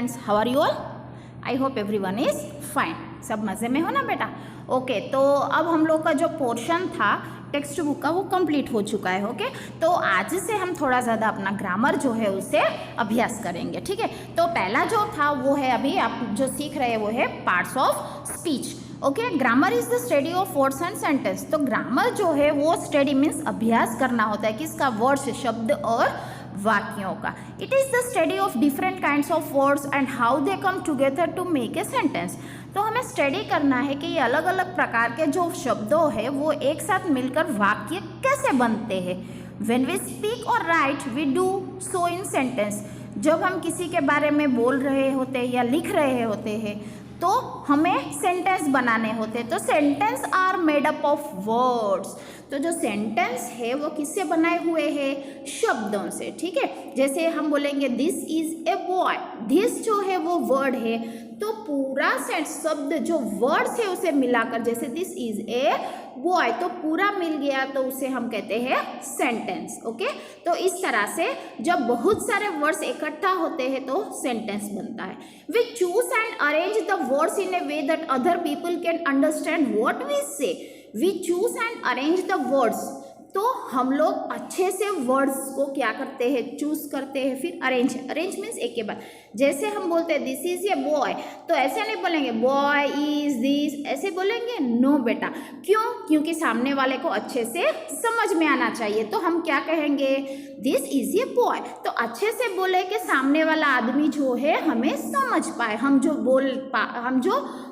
Friends, how are you all? I hope everyone is fine. सब मज़े में हो ना बेटा? ओके, तो अब हम लोग का जो पोर्शन था टेक्स्ट बुक का वो कंप्लीट हो चुका है। ओके, तो आज से हम थोड़ा ज़्यादा अपना ग्रामर जो है उसे अभ्यास करेंगे। ठीक है, तो पहला जो था वो है, अभी आप जो सीख रहे हैं वो है parts of speech. Okay, grammar is the study of words and sentence. तो ग्रामर जो है वो स्टडी मीन्स अभ्यास करना होता है किसका? वर्ड्स, शब्द और वाक्यों का। It is the study of different kinds of words and how they come together to make a sentence. तो हमें स्टडी करना है कि ये अलग अलग प्रकार के जो शब्दों हैं वो एक साथ मिलकर वाक्य कैसे बनते हैं। When we speak or write, we do so in sentence। जब हम किसी के बारे में बोल रहे होते हैं या लिख रहे होते हैं तो हमें सेंटेंस बनाने होते हैं। तो sentence are made up of words. तो जो सेंटेंस है वो किससे बनाए हुए हैं? शब्दों से। ठीक है, जैसे हम बोलेंगे this is a boy, this जो है वो वर्ड है, तो पूरा शब्द जो वर्ड्स है उसे मिलाकर, जैसे दिस इज ए बॉय तो पूरा मिल गया तो उसे हम कहते हैं सेंटेंस। ओके, तो इस तरह से जब बहुत सारे वर्ड्स इकट्ठा होते हैं तो सेंटेंस बनता है। We choose and arrange the words in a way that other people can understand what we say. We choose and arrange the words, तो हम लोग अच्छे से वर्ड्स को क्या करते हैं? चूज करते हैं, फिर अरेंज। अरेंज मीन्स एक के बाद, जैसे हम बोलते हैं दिस इज ए बॉय, तो ऐसे नहीं बोलेंगे बॉय इज दिस, ऐसे बोलेंगे? नो बेटा। क्यों? क्योंकि सामने वाले को अच्छे से समझ में आना चाहिए। तो हम क्या कहेंगे? This is a boy. तो अच्छे से बोले कि सामने वाला आदमी जो है हमें समझ पाए, हम जो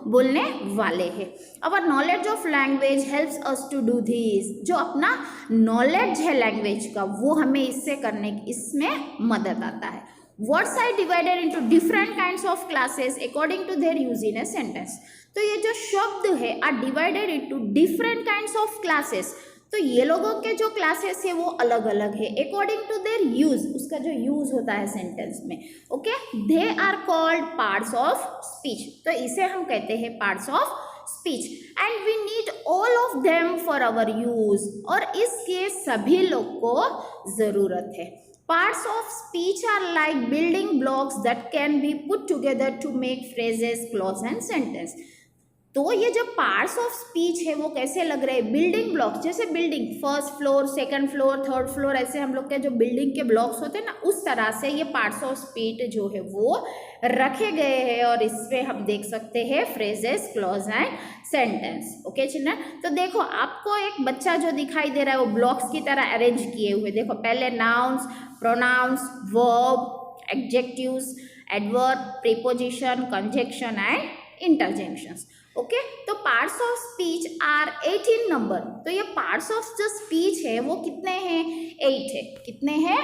बोलने वाले हैं। Our knowledge of language helps us to do this. जो अपना नॉलेज है लैंग्वेज का वो हमें इसमें मदद आता है। Words are divided into different kinds of classes according to their use in a sentence. तो ये जो शब्द है are divided into different kinds of classes. तो ये लोगों के जो क्लासेस है वो अलग अलग है अकॉर्डिंग टू देयर यूज, उसका जो यूज होता है सेंटेंस में। Okay, they are called parts of speech. तो इसे हम कहते हैं parts of speech and we need all of them for our use. और इसके सभी लोग को जरूरत है। Parts of speech are like building blocks that can be put together to make phrases, clause and sentence. तो ये जो पार्ट्स ऑफ स्पीच है वो कैसे लग रहे हैं? बिल्डिंग ब्लॉक्स, जैसे building first floor, second floor, third floor, ऐसे हम लोग के जो बिल्डिंग के ब्लॉक्स होते हैं ना, उस तरह से ये पार्ट्स ऑफ स्पीच जो है वो रखे गए हैं। और इसमें हम देख सकते हैं phrases, clause and sentence. Okay children, तो देखो आपको एक बच्चा जो दिखाई दे रहा है वो ब्लॉक्स की तरह अरेंज किए हुए। देखो पहले nouns, pronouns, verb, adjectives, adverb, preposition, conjunction and interjections. Okay, तो parts of speech are 18 number. तो ये पार्ट्स ऑफ जो स्पीच है वो कितने हैं? 8 है। कितने हैं?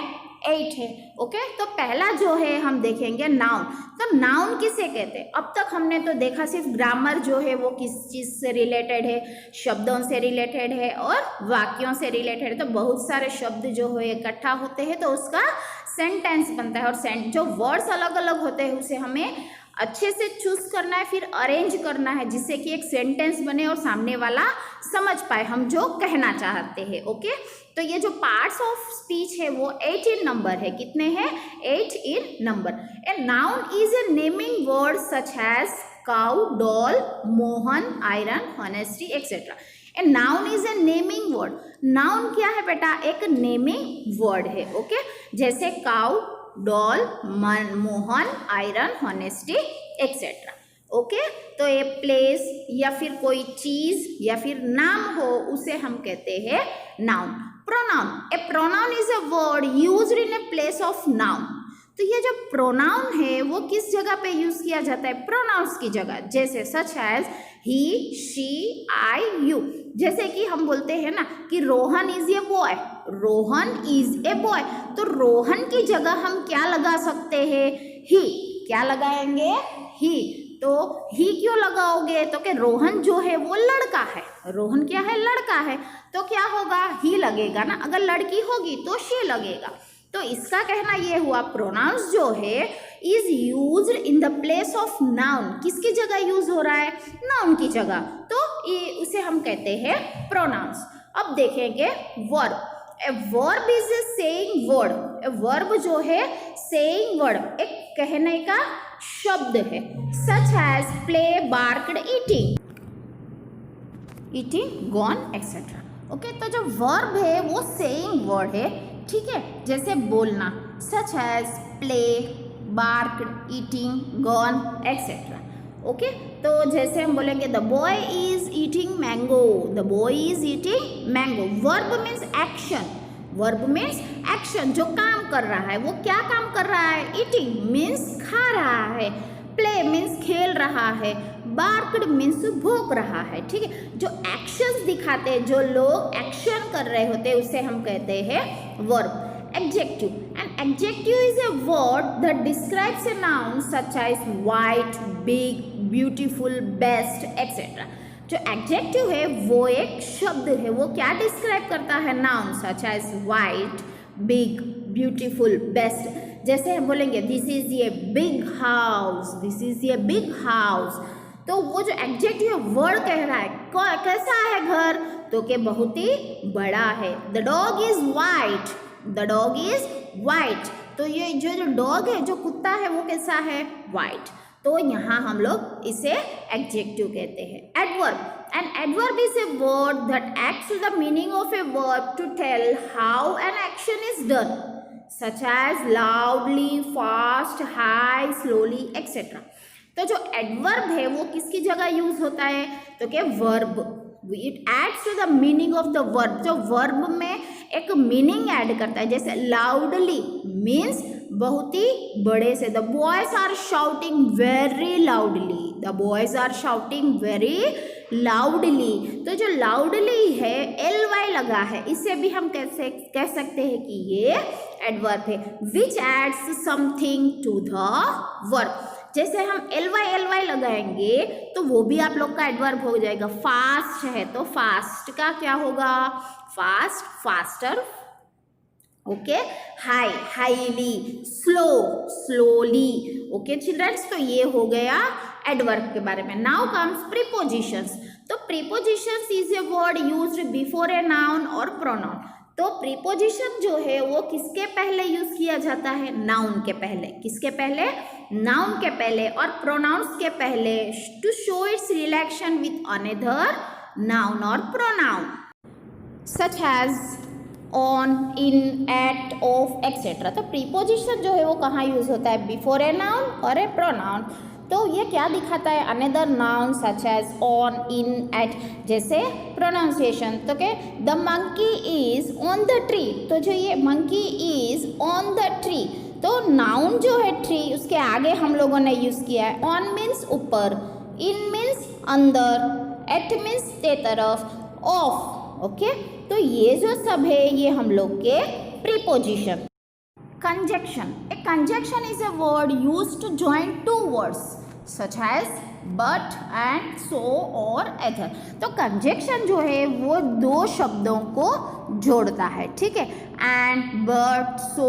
8 है। ओके, तो पहला जो है हम देखेंगे नाउन। तो नाउन किसे कहते हैं? अब तक हमने तो देखा सिर्फ ग्रामर जो है वो किस चीज़ से रिलेटेड है, शब्दों से रिलेटेड है और वाक्यों से रिलेटेड है। तो बहुत सारे शब्द जो है इकट्ठा होते हैं तो उसका सेंटेंस बनता है। और जो वर्ड्स अलग अलग होते हैं उसे हमें अच्छे से चूज करना है, फिर अरेंज करना है जिससे कि एक सेंटेंस बने और सामने वाला समझ पाए हम जो कहना चाहते हैं। ओके, तो ये जो पार्ट्स ऑफ स्पीच है वो 18 नंबर है। कितने हैं? 8 in number. A noun is a naming word such as cow, doll, Mohan, iron, honesty etcetera. A noun is a naming word. Noun क्या है बेटा? एक नेमिंग वर्ड है। ओके, जैसे cow, doll, Mohan, iron, honesty etcetera. Okay, तो ये place या फिर कोई चीज या फिर नाम हो उसे हम कहते हैं noun. Pronoun, A pronoun is a word used in a place of noun. तो ये जो प्रोनाउन है वो किस जगह पे यूज किया जाता है? प्रोनाउंस की जगह, जैसे such as he, she, I, you. जैसे कि हम बोलते हैं ना कि Rohan is a boy, Rohan is a boy, तो रोहन की जगह हम क्या लगा सकते हैं? ही। क्या लगाएंगे? ही। तो ही क्यों लगाओगे? तो कि रोहन जो है वो लड़का है। रोहन क्या है? लड़का है, तो क्या होगा? ही लगेगा ना। अगर लड़की होगी तो शी लगेगा। तो इसका कहना ये हुआ प्रोनाउंस जो है is used in the place of noun. किसकी जगह यूज हो रहा है? नाउन की जगह, तो उसे हम कहते हैं प्रोनाउंस। अब देखेंगे verb. A verb is a saying word. A verb जो है सेइंग वर्ड, एक कहने का शब्द है, such as play, barked, eating, gone etcetera. Okay, तो जो वर्ब है वो सेइंग वर्ड है, ठीक है, जैसे बोलना, such as play, barked, eating, gone etcetera. Okay, तो जैसे हम बोलेंगे the boy is eating mango, the boy is eating mango. Verb means action, verb means action, जो काम कर रहा है, वो क्या काम कर रहा है? ईटिंग मीन्स खा रहा है, प्ले मीन्स खेल रहा है, बार्कड मीन्स भौंक रहा है, ठीक है। जो एक्शंस दिखाते हैं, जो लोग एक्शन कर रहे होते हैं, उसे हम कहते हैं verb. Adjective. An adjective is a word that describes a noun such as white, big, beautiful, best, etc. जो adjective है वो एक शब्द है, वो क्या डिस्क्राइब करता है? Noun such as white, big, beautiful, best. जैसे हम बोलेंगे this is a big house, this is a big house, तो वो जो एडजेक्टिव वर्ड कह रहा है कैसा है घर, तो के बहुत ही बड़ा है। The dog is white, the dog is white, तो ये जो डॉग है, जो कुत्ता है, वो कैसा है? वाइट। तो यहाँ हम लोग इसे एडजेक्टिव कहते हैं। Adverb, an adverb is a word that acts the meaning of a verb to tell how an action is done, such as loudly, fast, high, slowly, etcetera. तो जो एडवर्ब है वो किसकी जगह यूज होता है? तो क्या verb, it adds to the meaning of the verb, जो वर्ब में एक मीनिंग ऐड करता है। जैसे लाउडली मीन्स बहुत ही बड़े से, the boys are shouting very loudly, the boys are shouting very loudly. तो जो लाउडली है ly लगा है, इसे भी हम कैसे कह सकते हैं कि ये एडवर्ब है, which adds something to the verb. जैसे हम ly लगाएंगे तो वो भी आप लोग का एडवर्ब हो जाएगा। फास्ट है तो फास्ट का क्या होगा? Fast, faster, okay. High, highly, slow, slowly, okay childrens. तो ये हो गया एडवर्ब के बारे में। Now comes prepositions. तो prepositions is a word used before a noun और प्रोनाउन। तो प्रीपोजिशन जो है वो किसके पहले यूज किया जाता है? नाउन के पहले। किसके पहले? नाउन के पहले। और प्रोनाउंस के पहले, to show its relation with another noun और pronoun, such as on, in, at, of, etcetera. तो प्रीपोजिशन जो है वो कहाँ यूज होता है? बिफोर ए नाउन और ए प्रोनाउन। तो ये क्या दिखाता है? Another noun such as on, in, at. जैसे प्रोनाउंसिएशन, तो क्या the monkey is on the tree, तो जो ये monkey is on the tree, तो नाउन जो है ट्री, उसके आगे हम लोगों ने यूज किया है ऑन मीन्स ऊपर, इन मीन्स अंदर, एट मीन्स ते तरफ, ऑफ, ओके। तो ये जो सब है ये हम लोग के preposition. Conjunction. A conjunction is a word used to join two words such as but and so or other. तो conjunction जो है वो दो शब्दों को जोड़ता है, ठीक है। and, but, so,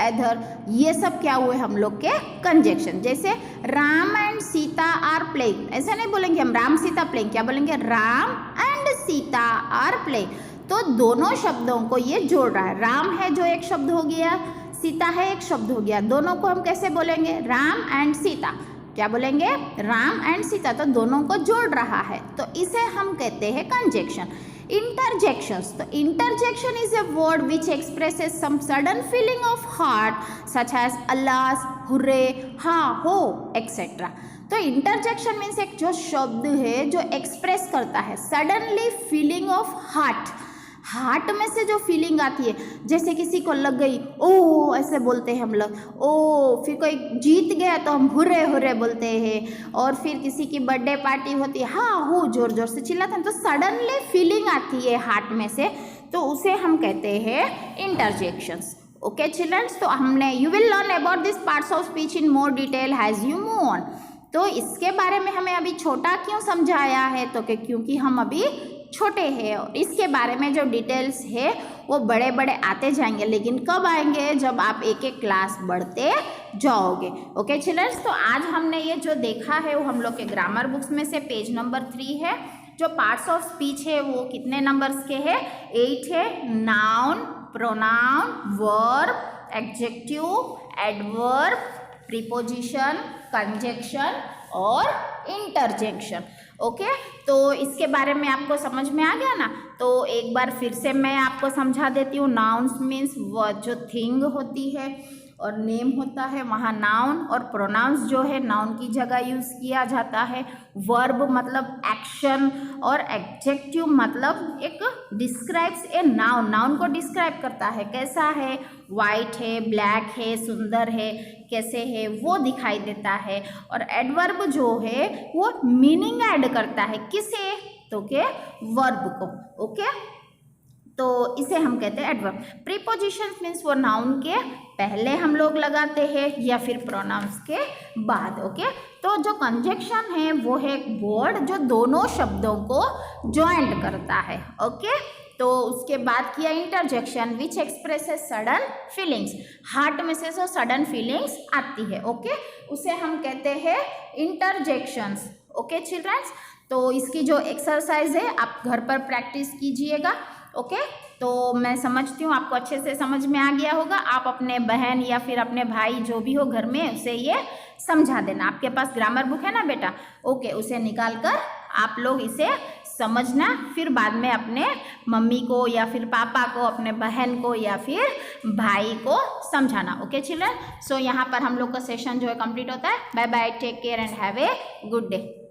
other, ये सब क्या हुए हम लोग के conjunction। जैसे Ram and Sita are playing, ऐसा नहीं बोलेंगे हम राम सीता प्लेइंग, क्या बोलेंगे? Ram and Sita are playing. तो दोनों शब्दों को ये जोड़ रहा है। राम है जो एक शब्द हो गया, सीता है एक शब्द हो गया, दोनों को हम कैसे बोलेंगे? राम एंड सीता। क्या बोलेंगे? राम एंड सीता। तो दोनों को जोड़ रहा है, तो इसे हम कहते हैं कंजंक्शन। इंटरजेक्शंस। तो interjection is a word which expresses some sudden feeling of heart such as alas, hurrah, ha, ho, etcetera. तो इंटरजेक्शन मीन्स एक जो शब्द है जो एक्सप्रेस करता है suddenly feeling of heart, heart में से जो फीलिंग आती है, जैसे किसी को लग गई ओ, ऐसे बोलते हैं हम लोग ओ, फिर कोई जीत गया तो हम हुर्रे हुर्रे बोलते हैं, और फिर किसी की बर्थडे पार्टी होती है, हाँ हो, जोर जोर से चिल्लाते हैं, तो सडनली फीलिंग आती है हार्ट में से, तो उसे हम कहते हैं इंटरजेक्शंस। ओके चिल्ड्रंस, तो हमने you will learn about this parts of speech in more detail as you move on. तो इसके बारे में हमें अभी छोटा क्यों समझाया है? तो क्योंकि हम अभी छोटे हैं और इसके बारे में जो डिटेल्स है वो बड़े बड़े आते जाएंगे, लेकिन कब आएंगे? जब आप एक एक क्लास बढ़ते जाओगे। ओके चिल्ड्रंस, तो आज हमने ये जो देखा है वो हम लोग के ग्रामर बुक्स में से पेज नंबर 3 है। जो पार्ट्स ऑफ स्पीच है वो कितने नंबर्स के है? 8 है। Noun, pronoun, verb, adjective, adverb, preposition, conjunction और इंटरजेक्शन। ओके, तो इसके बारे में आपको समझ में आ गया ना। तो एक बार फिर से मैं आपको समझा देती हूँ। नाउन्स मीन्स वह जो थिंग होती है और नेम होता है, वहाँ नाउन और प्रोनाउंस जो है नाउन की जगह यूज़ किया जाता है। वर्ब मतलब एक्शन और एडजेक्टिव मतलब एक डिस्क्राइब्स ए नाउन, नाउन को डिस्क्राइब करता है, कैसा है, वाइट है, ब्लैक है, सुंदर है, कैसे है वो दिखाई देता है। और एडवर्ब जो है वो मीनिंग ऐड करता है, किसे, तो के वर्ब को। ओके, तो इसे हम कहते हैं एडवर्ब। प्रीपोजिशंस मीन्स वो नाउन के पहले हम लोग लगाते हैं या फिर प्रोनाउंस के बाद। ओके, तो जो कंजक्शन है वो है एक वर्ड जो दोनों शब्दों को ज्वाइंट करता है। ओके, तो उसके बाद किया interjection which expresses sudden feelings, heart में से जो सडन फीलिंग्स आती है। ओके, उसे हम कहते हैं इंटरजेक्शंस। ओके चिल्ड्रंस, तो इसकी जो एक्सरसाइज है आप घर पर प्रैक्टिस कीजिएगा। ओके, तो मैं समझती हूँ आपको अच्छे से समझ में आ गया होगा। आप अपने बहन या फिर अपने भाई जो भी हो घर में उसे ये समझा देना। आपके पास ग्रामर बुक है ना बेटा, ओके, उसे निकाल कर आप लोग इसे समझना, फिर बाद में अपने मम्मी को या फिर पापा को, अपने बहन को या फिर भाई को समझाना। ओके चिल्ड्रन, सो यहाँ पर हम लोग का सेशन जो है कंप्लीट होता है। Bye bye, take care and have a good day.